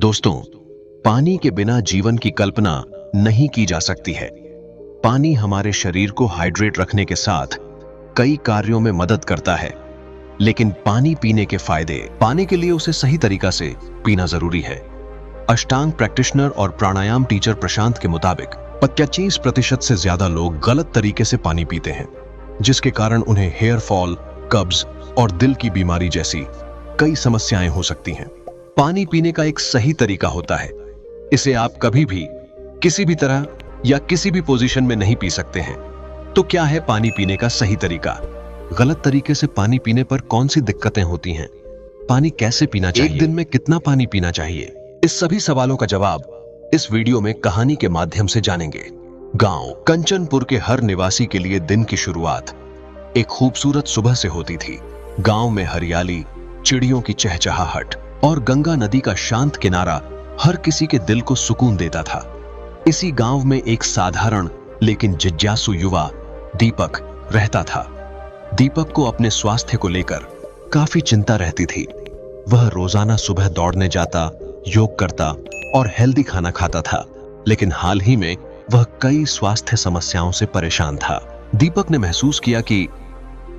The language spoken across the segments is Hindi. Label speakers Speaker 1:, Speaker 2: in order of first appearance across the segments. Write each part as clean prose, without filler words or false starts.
Speaker 1: दोस्तों, पानी के बिना जीवन की कल्पना नहीं की जा सकती है। पानी हमारे शरीर को हाइड्रेट रखने के साथ कई कार्यों में मदद करता है, लेकिन पानी पीने के फायदे, पानी के लिए उसे सही तरीका से पीना जरूरी है। अष्टांग प्रैक्टिशनर और प्राणायाम टीचर प्रशांत के मुताबिक 25% से ज्यादा लोग गलत तरीके से पानी पीते हैं, जिसके कारण उन्हें हेयर फॉल, कब्ज और दिल की बीमारी जैसी कई समस्याएं हो सकती हैं। पानी पीने का एक सही तरीका होता है। इसे आप कभी भी, किसी भी तरह या किसी भी पोजीशन में नहीं पी सकते हैं। तो क्या है पानी पीने का सही तरीका? गलत तरीके से पानी पीने पर कौन सी दिक्कतें होती हैं? पानी कैसे पीना चाहिए? एक दिन में कितना पानी पीना चाहिए? इस सभी सवालों का जवाब इस वीडियो में कहानी के माध्यम से जानेंगे। गांव कंचनपुर के हर निवासी के लिए दिन की शुरुआत एक खूबसूरत सुबह से होती थी। गांव में हरियाली, चिड़ियों की चहचहाहट और गंगा नदी का शांत किनारा हर किसी के दिल को सुकून देता था। इसी गांव में एक साधारण लेकिन जिज्ञासु युवा दीपक रहता था। दीपक को अपने स्वास्थ्य को लेकर काफी चिंता रहती थी। वह रोजाना सुबह दौड़ने जाता, योग करता और हेल्दी खाना खाता था, लेकिन हाल ही में वह कई स्वास्थ्य समस्याओं से परेशान था। दीपक ने महसूस किया कि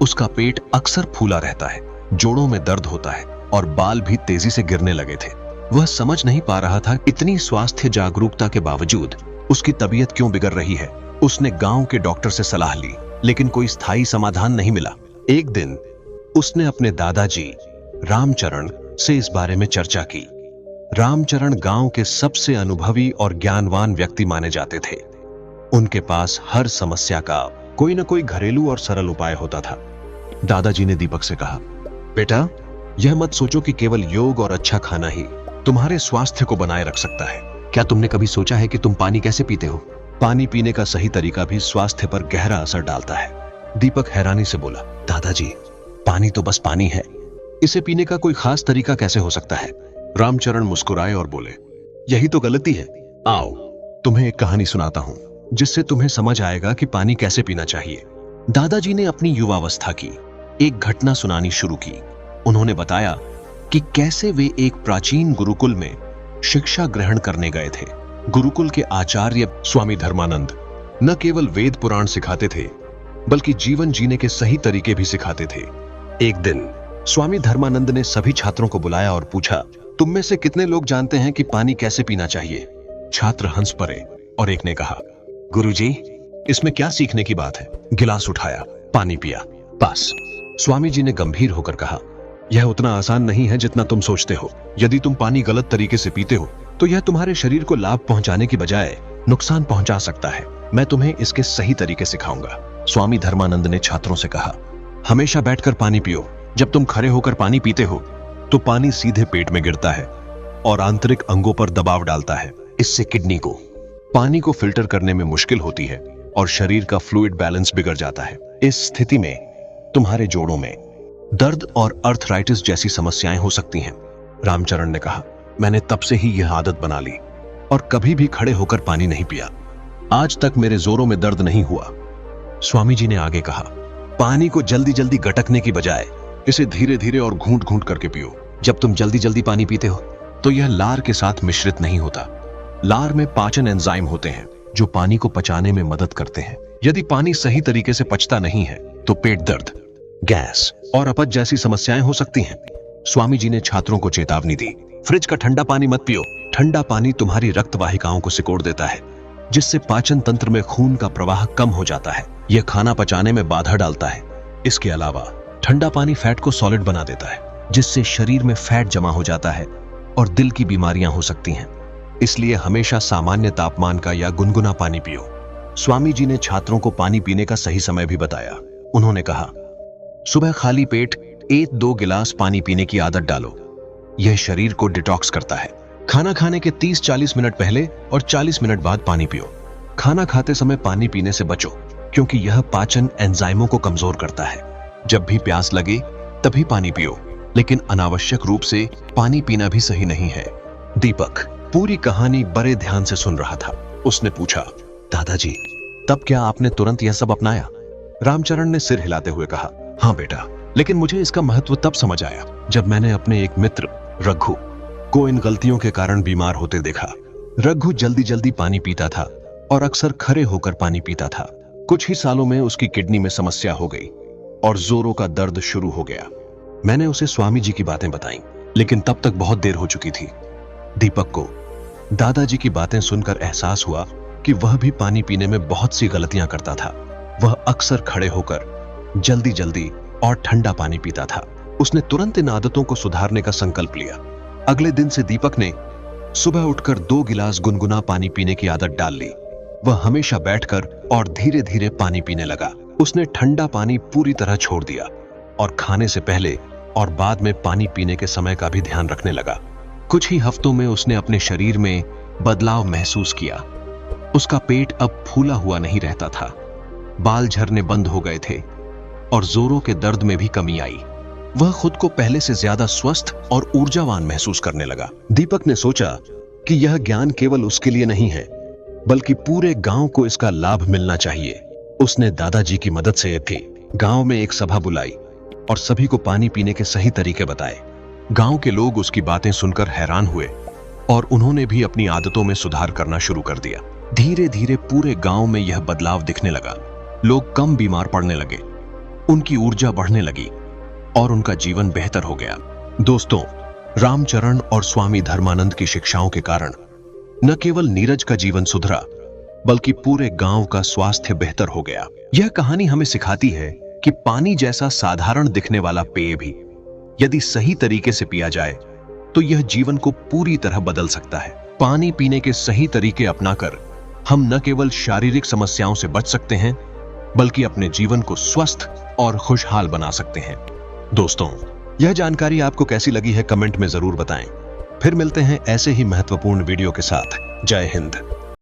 Speaker 1: उसका पेट अक्सर फूला रहता है, जोड़ों में दर्द होता है और बाल भी तेजी से गिरने लगे थे। वह समझ नहीं पा रहा था इतनी स्वास्थ्य जागरूकता के बावजूद उसकी तबीयत क्यों बिगड़ रही है। उसने गांव के डॉक्टर से सलाह ली, लेकिन कोई स्थायी समाधान नहीं मिला। एक दिन उसने अपने दादाजी रामचरण से इस बारे में चर्चा की। रामचरण गांव के सबसे अनुभवी और ज्ञानवान व्यक्ति माने जाते थे। उनके पास हर समस्या का कोई न कोई घरेलू और सरल उपाय होता था। दादाजी ने दीपक से कहा, बेटा, यह मत सोचो कि केवल योग और अच्छा खाना ही तुम्हारे स्वास्थ्य को बनाए रख सकता है। क्या तुमने कभी सोचा है कि तुम पानी कैसे पीते हो? पानी पीने का सही तरीका भी स्वास्थ्य पर गहरा असर डालता है। दीपक हैरानी से बोला, दादाजी, पानी तो बस पानी है, इसे पीने का कोई खास तरीका कैसे हो सकता है? रामचरण मुस्कुराए और बोले, यही तो गलती है। आओ, तुम्हें एक कहानी सुनाता हूं, जिससे तुम्हें समझ आएगा कि पानी कैसे पीना चाहिए। दादाजी ने अपनी युवावस्था की एक घटना सुनानी शुरू की। उन्होंने बताया कि कैसे वे एक प्राचीन गुरुकुल में शिक्षा ग्रहण करने गए थे। गुरुकुल के आचार्य स्वामी धर्मानंद न केवल वेद पुराण सिखाते थे, बल्कि जीवन जीने के सही तरीके भी सिखाते थे। एक दिन स्वामी धर्मानंद ने सभी छात्रों को बुलाया और पूछा, तुम में से कितने लोग जानते हैं कि पानी कैसे पीना चाहिए? छात्र हंस पड़े और एक ने कहा, गुरुजी, इसमें क्या सीखने की बात है? गिलास उठाया, पानी पिया, बस। स्वामी जी ने गंभीर होकर कहा, यह उतना आसान नहीं है जितना तुम सोचते हो। यदि तुम पानी गलत तरीके से पीते हो तो यह तुम्हारे शरीर को लाभ पहुंचाने की बजाय नुकसान पहुंचा सकता है। मैं तुम्हें इसके सही तरीके सिखाऊंगा। स्वामी धर्मानंद ने छात्रों से कहा, हमेशा बैठकर पानी पियो। जब तुम खड़े होकर पानी पीते हो तो पानी सीधे पेट में गिरता है और आंतरिक अंगों पर दबाव डालता है। इससे किडनी को पानी को फिल्टर करने में मुश्किल होती है और शरीर का फ्लूइड बैलेंस बिगड़ जाता है। इस स्थिति में तुम्हारे जोड़ों में दर्द और अर्थराइटिस जैसी समस्याएं हो सकती हैं। रामचरण ने कहा, मैंने तब से ही यह आदत बना ली और कभी भी खड़े होकर पानी नहीं पिया। आज तक मेरे जोड़ों में दर्द नहीं हुआ। स्वामी जी ने आगे कहा, पानी को जल्दी जल्दी गटकने की बजाय इसे धीरे धीरे और घूंट घूंट करके पियो। जब तुम जल्दी जल्दी पानी पीते हो तो यह लार के साथ मिश्रित नहीं होता। लार में पाचन एंजाइम होते हैं जो पानी को पचाने में मदद करते हैं। यदि पानी सही तरीके से पचता नहीं है तो पेट दर्द, गैस और अपच जैसी समस्याएं हो सकती हैं। स्वामी जी ने छात्रों को चेतावनी दी, फ्रिज का ठंडा पानी मत पियो। ठंडा पानी तुम्हारी रक्त वाहिकाओं को सिकोड़ देता है, जिससे पाचन तंत्र में खून का प्रवाह कम हो जाता है। यह खाना पचाने में बाधा डालता है। इसके अलावा ठंडा पानी फैट को सॉलिड बना देता है, जिससे शरीर में फैट जमा हो जाता है और दिल की बीमारियां हो सकती हैं। इसलिए हमेशा सामान्य तापमान का या गुनगुना पानी पियो। स्वामी जी ने छात्रों को पानी पीने का सही समय भी बताया। उन्होंने कहा, सुबह खाली पेट 1-2 गिलास पानी पीने की आदत डालो। यह शरीर को डिटॉक्स करता है। खाना खाने के 30-40 मिनट पहले और 40 मिनट बाद पानी पियो। खाना खाते समय पानी पीने से बचो, क्योंकि यह पाचन एंजाइमों को कमजोर करता है। जब भी प्यास लगे तभी पानी पियो, लेकिन अनावश्यक रूप से पानी पीना भी सही नहीं है। दीपक पूरी कहानी बड़े ध्यान से सुन रहा था। उसने पूछा, दादाजी, तब क्या आपने तुरंत यह सब अपनाया? रामचरण ने सिर हिलाते हुए कहा, हाँ बेटा, लेकिन मुझे इसका महत्व तब समझ आया जब मैंने अपने एक मित्र रघु को इन गलतियों के कारण बीमार होते देखा। रघु जल्दी जल्दी पानी पीता था और अक्सर खड़े होकर पानी पीता था। कुछ ही सालों में उसकी किडनी में समस्या हो गई और जोरों का दर्द शुरू हो गया। मैंने उसे स्वामी जी की बातें बताई, लेकिन तब तक बहुत देर हो चुकी थी। दीपक को दादाजी की बातें सुनकर एहसास हुआ कि वह भी पानी पीने में बहुत सी गलतियां करता था। वह अक्सर खड़े होकर जल्दी जल्दी और ठंडा पानी पीता था। उसने तुरंत इन आदतों को सुधारने का संकल्प लिया। अगले दिन से दीपक ने सुबह उठकर 2 गिलास गुनगुना पानी पीने की आदत डाल ली। वह हमेशा बैठकर और धीरे धीरे पानी पीने लगा। उसने ठंडा पानी पूरी तरह छोड़ दिया और खाने से पहले और बाद में पानी पीने के समय का भी ध्यान रखने लगा। कुछ ही हफ्तों में उसने अपने शरीर में बदलाव महसूस किया। उसका पेट अब फूला हुआ नहीं रहता था, बाल झड़ने बंद हो गए थे और जोरों के दर्द में भी कमी आई। वह खुद को पहले से ज्यादा स्वस्थ और ऊर्जावान महसूस करने लगा। दीपक ने सोचा कि यह ज्ञान केवल उसके लिए नहीं है, बल्कि पूरे गांव को इसका लाभ मिलना चाहिए। उसने दादाजी की मदद से भी गांव में एक सभा बुलाई और सभी को पानी पीने के सही तरीके बताए। गांव के लोग उसकी बातें सुनकर हैरान हुए और उन्होंने भी अपनी आदतों में सुधार करना शुरू कर दिया। धीरे धीरे पूरे गांव में यह बदलाव दिखने लगा। लोग कम बीमार पड़ने लगे, उनकी ऊर्जा बढ़ने लगी और उनका जीवन बेहतर हो गया। दोस्तों, रामचरण और स्वामी धर्मानंद की शिक्षाओं के कारण न केवल नीरज का जीवन सुधरा, बल्कि पूरे गांव का स्वास्थ्य बेहतर हो गया। यह कहानी हमें सिखाती है कि पानी जैसा साधारण दिखने वाला पेय भी यदि सही तरीके से पिया जाए तो यह जीवन को पूरी तरह बदल सकता है। पानी पीने के सही तरीके अपनाकर हम न केवल शारीरिक समस्याओं से बच सकते हैं, बल्कि अपने जीवन को स्वस्थ और खुशहाल बना सकते हैं। दोस्तों, यह जानकारी आपको कैसी लगी है कमेंट में जरूर बताएं। फिर मिलते हैं ऐसे ही महत्वपूर्ण वीडियो के साथ। जय हिंद।